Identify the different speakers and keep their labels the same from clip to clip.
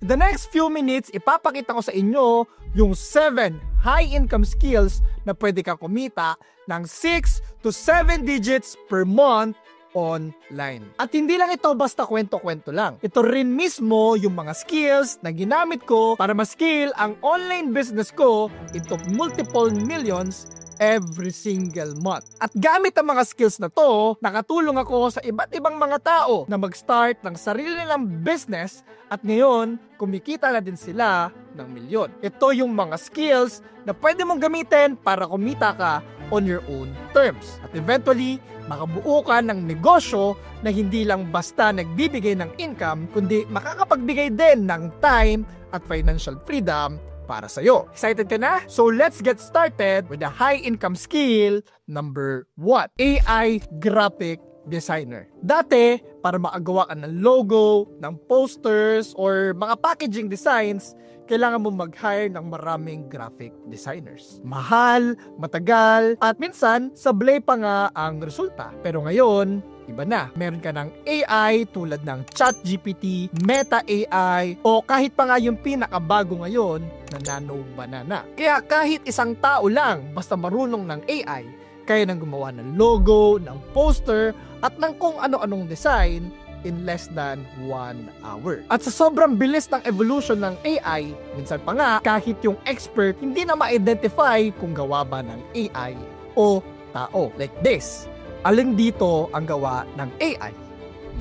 Speaker 1: The next few minutes, ipapakita ko sa inyo yung 7 high-income skills na pwede kang kumita ng 6 to 7 digits per month online. At hindi lang ito basta kwento-kwento lang. Ito rin mismo yung mga skills na ginamit ko para ma-scale ang online business ko into multiple millions every single month. At gamit ang mga skills na to, nakatulong ako sa iba't ibang mga tao na mag-start ng sarili nilang business at ngayon, kumikita na din sila ng milyon. Ito yung mga skills na pwede mong gamitin para kumita ka on your own terms. At eventually, makabuo ka ng negosyo na hindi lang basta nagbibigay ng income, kundi makakapagbigay din ng time at financial freedom para sa'yo. Excited ka na? So let's get started with the high income skill number 1. AI graphic designer. Dati, para makagawa ka ng logo, ng posters, or mga packaging designs, kailangan mo mag-hire ng maraming graphic designers. Mahal, matagal, at minsan, sablay pa nga ang resulta. Pero ngayon, iba na. Meron ka ng AI tulad ng ChatGPT, Meta AI, o kahit pa nga yung pinakabago ngayon na Nano Banana. Kaya kahit isang tao lang, basta marunong ng AI, kaya nang gumawa ng logo, ng poster, at ng kung ano-anong design in less than 1 hour. At sa sobrang bilis ng evolution ng AI, minsan pa nga, kahit yung expert hindi na ma-identify kung gawa ba ng AI o tao. Like this. Alin dito ang gawa ng AI?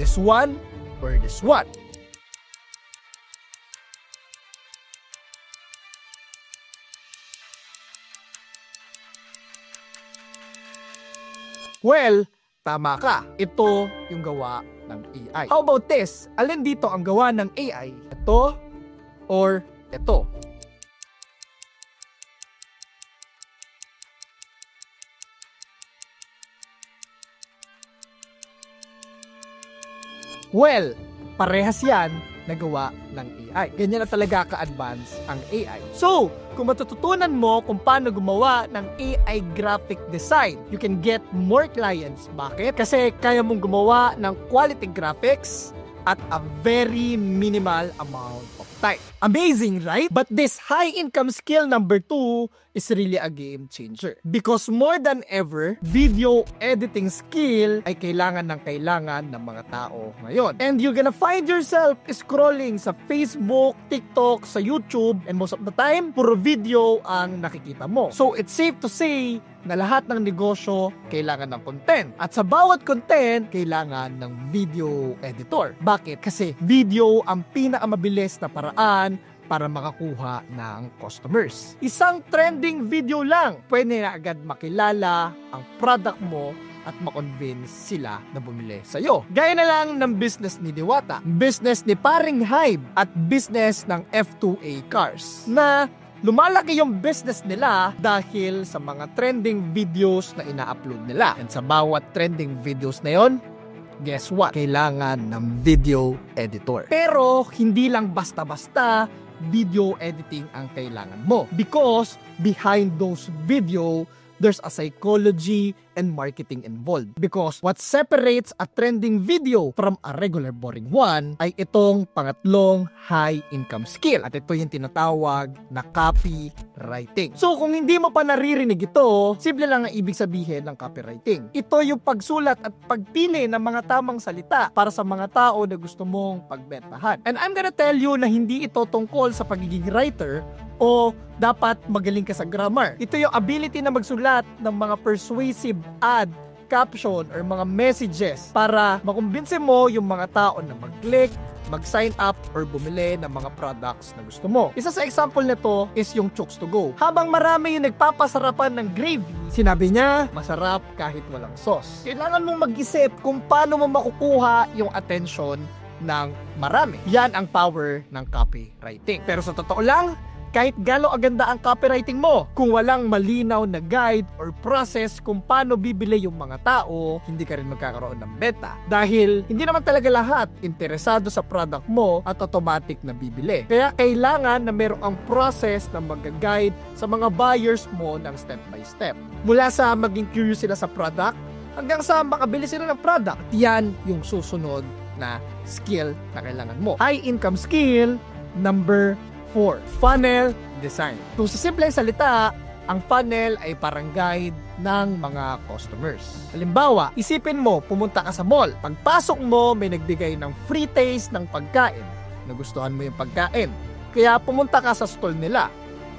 Speaker 1: This one or this one? Well, tama ka. Ito yung gawa ng AI. How about this? Alin dito ang gawa ng AI? Ito or ito? Well, parehas yan na gawa ng AI. Ganyan na talaga ka-advance ang AI. So, kung matututunan mo kung paano gumawa ng AI graphic design, you can get more clients. Bakit? Kasi kaya mong gumawa ng quality graphics at a very minimal amount of time. Amazing, right? But this high income skill number 2 is really a game changer. Because more than ever, video editing skill ay kailangan ng mga tao ngayon. And you're gonna find yourself scrolling sa Facebook, TikTok, sa YouTube, and most of the time, puro video ang nakikita mo. So it's safe to say na lahat ng negosyo kailangan ng content. At sa bawat content, kailangan ng video editor. Bakit? Kasi video ang pinakamabilis na paraan para makakuha ng customers. Isang trending video lang, pwede na agad makilala ang product mo at makonvince sila na bumili sa'yo. Gaya na lang ng business ni Diwata, business ni Paring Hybe, at business ng F2A Cars, na lumalaki yung business nila dahil sa mga trending videos na ina-upload nila. And sa bawat trending videos na yon, guess what? Kailangan ng video editor. Pero hindi lang basta-basta video editing ang kailangan mo. Because behind those video, there's a psychology and marketing involved. Because what separates a trending video from a regular boring one ay itong pangatlong high income skill. At ito yung tinatawag na copywriting. So kung hindi mo pa naririnig ito, simple lang ang ibig sabihin ng copywriting. Ito yung pagsulat at pagpili ng mga tamang salita para sa mga tao na gusto mong pagbentahan. And I'm gonna tell you na hindi ito tungkol sa pagiging writer o dapat magaling ka sa grammar. Ito yung ability na magsulat ng mga persuasive ad, caption, or mga messages para makumbinse mo yung mga tao na mag-click, mag-sign up, or bumili ng mga products na gusto mo. Isa sa example nito is yung Chooks to Go. Habang marami yung nagpapasarapan ng gravy, sinabi niya, masarap kahit walang sauce. Kailangan mong mag-isip kung paano mo makukuha yung attention ng marami. Yan ang power ng copywriting. Pero sa totoo lang, kahit gano'ng aganda ang copywriting mo, kung walang malinaw na guide or process kung paano bibili yung mga tao, hindi ka rin magkakaroon ng benta. Dahil hindi naman talaga lahat interesado sa product mo at automatic na bibili. Kaya kailangan na mayroong process na mag-guide sa mga buyers mo ng step by step. Mula sa maging curious sila sa product, hanggang sa makabili sila ng product. Yan yung susunod na skill na kailangan mo. High income skill Number 4, funnel design. Kung sa simpleng salita, ang funnel ay parang guide ng mga customers. Halimbawa, isipin mo, pumunta ka sa mall. Pagpasok mo, may nagbigay ng free taste ng pagkain. Nagustuhan mo yung pagkain. Kaya pumunta ka sa stall nila.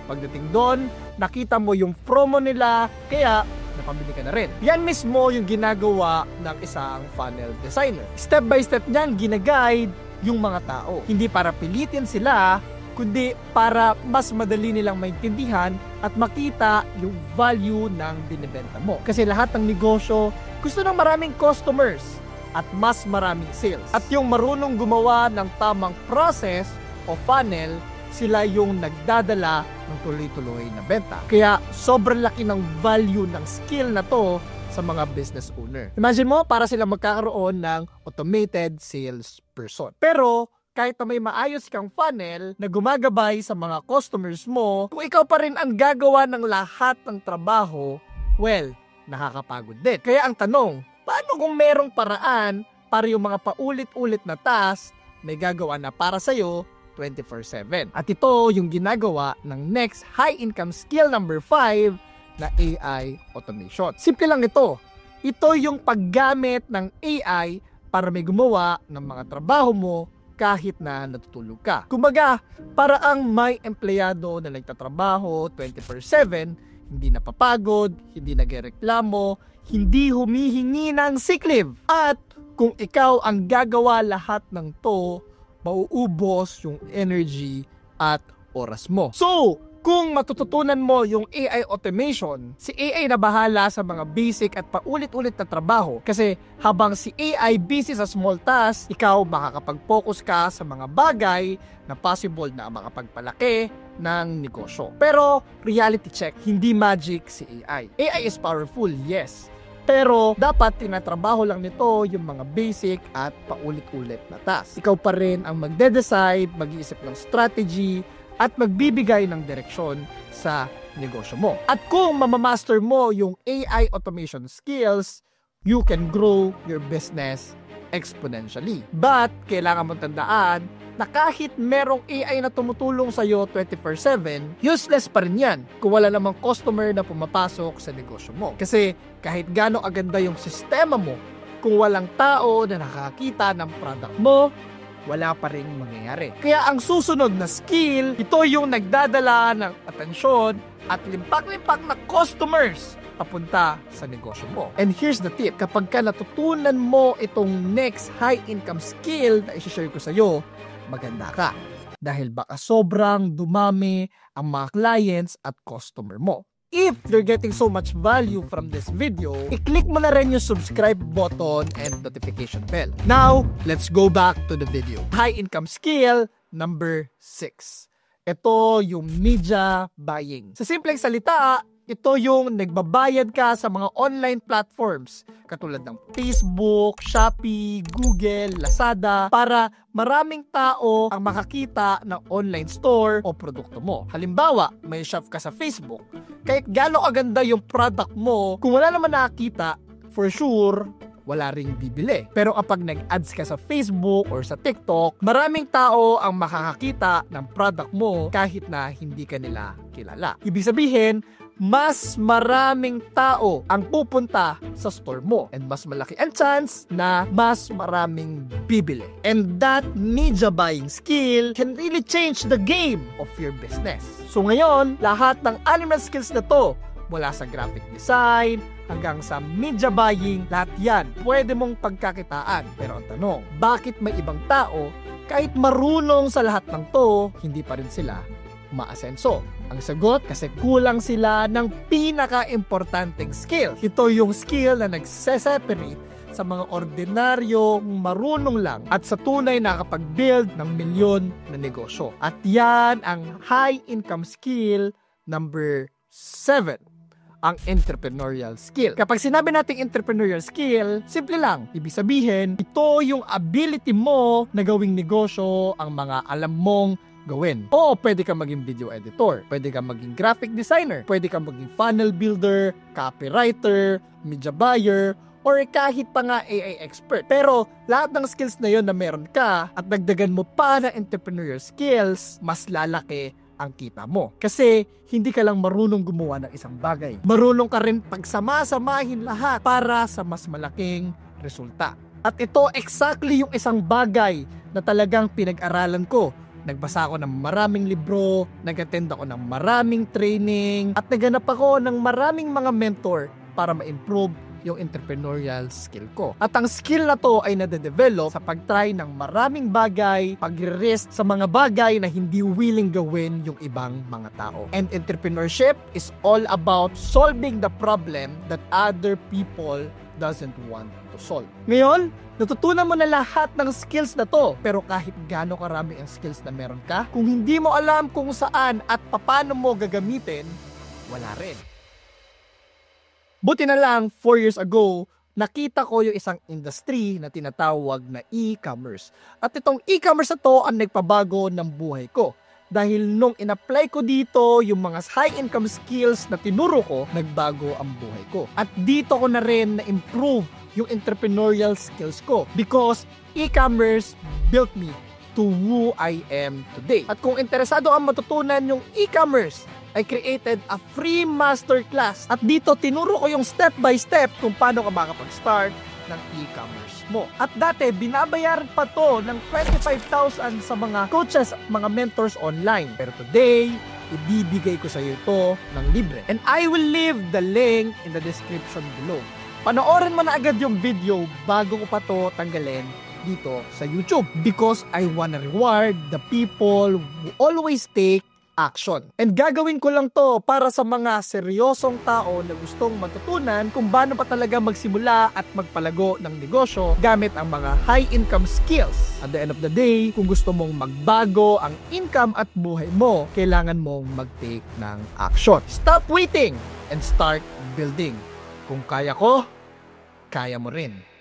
Speaker 1: Pagdating doon, nakita mo yung promo nila, kaya napamili ka na rin. Yan mismo yung ginagawa ng isang funnel designer. Step by step niyan, ginaguide yung mga tao. Hindi para pilitin sila, kundi para mas madali nilang maintindihan at makita yung value ng binibenta mo. Kasi lahat ng negosyo gusto ng maraming customers at mas maraming sales. At yung marunong gumawa ng tamang process o funnel, sila yung nagdadala ng tuloy-tuloy na benta. Kaya sobrang laki ng value ng skill na to sa mga business owner. Imagine mo, para sila magkakaroon ng automated sales person. Pero kahit na may maayos kang funnel na gumagabay sa mga customers mo, kung ikaw pa rin ang gagawa ng lahat ng trabaho, well, nakakapagod din. Kaya ang tanong, paano kung merong paraan para yung mga paulit-ulit na task may gagawa na para sa'yo 24/7? At ito yung ginagawa ng next high-income skill number 5 na AI automation. Simple lang ito. Ito yung paggamit ng AI para may gumawa ng mga trabaho mo kahit na natutulog ka. Kumbaga, para ang may empleyado na nagtatrabaho 24/7, hindi napapagod, hindi nagreklamo, hindi humihingi ng sick leave. At kung ikaw ang gagawa lahat ng to, mauubos yung energy at oras mo. So, kung matututunan mo yung AI automation, si AI na bahala sa mga basic at paulit-ulit na trabaho. Kasi habang si AI busy sa small tasks, ikaw makakapag-focus ka sa mga bagay na possible na makapagpalaki ng negosyo. Pero reality check, hindi magic si AI. AI is powerful, yes. Pero dapat tinatrabaho lang nito yung mga basic at paulit-ulit na tasks. Ikaw pa rin ang magde-decide, mag-iisip ng strategy, at magbibigay ng direksyon sa negosyo mo. At kung mamamaster mo yung AI automation skills, you can grow your business exponentially. But kailangan mong tandaan na kahit merong AI na tumutulong sa'yo 24/7, useless pa rin yan kung wala namang customer na pumapasok sa negosyo mo. Kasi kahit gaano aganda yung sistema mo, kung walang tao na nakakita ng product mo, wala pa rin mangyayari. Kaya ang susunod na skill, ito yung nagdadala ng atensyon at limpak-limpak na customers papunta sa negosyo mo. And here's the tip, kapag ka natutunan mo itong next high-income skill na isi-share ko sa'yo, maganda ka. Dahil baka sobrang dumami ang mga clients at customer mo. If you're getting so much value from this video, i-click mo na rin yung subscribe button and notification bell. Now, let's go back to the video. High income skill number 6. Ito yung media buying. Sa simpleng salita, ito yung nagbabayad ka sa mga online platforms katulad ng Facebook, Shopee, Google, Lazada para maraming tao ang makakita ng online store o produkto mo. Halimbawa, may shop ka sa Facebook. Kahit gaano kaganda yung product mo, kung wala naman nakakita, for sure, wala ring bibili. Pero kapag nag-ads ka sa Facebook or sa TikTok, maraming tao ang makakakita ng product mo kahit na hindi ka nila kilala. Ibig sabihin, mas maraming tao ang pupunta sa store mo and mas malaki ang chance na mas maraming bibili. And that media buying skill can really change the game of your business. So ngayon, lahat ng animal skills na to, mula sa graphic design hanggang sa media buying, lahat yan pwede mong pagkakitaan. Pero ang tanong, bakit may ibang tao kahit marunong sa lahat ng to, hindi pa rin sila umaasenso? Ang sagot, kasi kulang sila ng pinaka-importanteng skill. Ito yung skill na nagse-separate sa mga ordinaryong marunong lang at sa tunay na nakapag-build ng milyon na negosyo. At yan ang high-income skill number 7. Ang entrepreneurial skill. Kapag sinabi nating entrepreneurial skill, simple lang. Ibig sabihin, ito yung ability mo na gawing negosyo ang mga alam mong gawin. Oo, pwede ka maging video editor, pwede ka maging graphic designer, pwede ka maging funnel builder, copywriter, media buyer, or kahit pa nga AI expert. Pero lahat ng skills na yon na meron ka at dagdagan mo pa ng entrepreneurial skills, mas lalaki ang kita mo. Kasi hindi ka lang marunong gumawa ng isang bagay. Marunong ka rin pagsama-samahin lahat para sa mas malaking resulta. At ito exactly yung isang bagay na talagang pinag-aralan ko. Nagbasa ako ng maraming libro, nag-attend ako ng maraming training, at naganap ako ng maraming mga mentor para ma-improve yung entrepreneurial skill ko. At ang skill na to ay nade-develop sa pag-try ng maraming bagay, pag-risk sa mga bagay na hindi willing gawin yung ibang mga tao. And entrepreneurship is all about solving the problem that other people doesn't want to solve. Ngayon, natutunan mo na lahat ng skills na to, pero kahit gaano karami ang skills na meron ka, kung hindi mo alam kung saan at paano mo gagamitin, wala rin. Buti na lang, 4 years ago, nakita ko yung isang industry na tinatawag na e-commerce. At itong e-commerce na to ang nagpabago ng buhay ko. Dahil nung in-apply ko dito yung mga high-income skills na tinuro ko, nagbago ang buhay ko. At dito ko na rin na-improve yung entrepreneurial skills ko. Because e-commerce built me to who I am today. At kung interesado kang matutunan yung e-commerce, I created a free masterclass. At dito, tinuro ko yung step by step kung paano ka makapag-start ng e-commerce mo. At dati, binabayaran pa to ng 25,000 sa mga coaches, mga mentors online. Pero today, ibibigay ko sa iyo ito ng libre. And I will leave the link in the description below. Panoorin mo na agad yung video bago ko pa to tanggalin dito sa YouTube. Because I wanna reward the people who always take action. And gagawin ko lang to para sa mga seryosong tao na gustong matutunan kung paano pa talaga magsimula at magpalago ng negosyo gamit ang mga high income skills. At the end of the day, kung gusto mong magbago ang income at buhay mo, kailangan mong mag-take ng action. Stop waiting and start building. Kung kaya ko, kaya mo rin.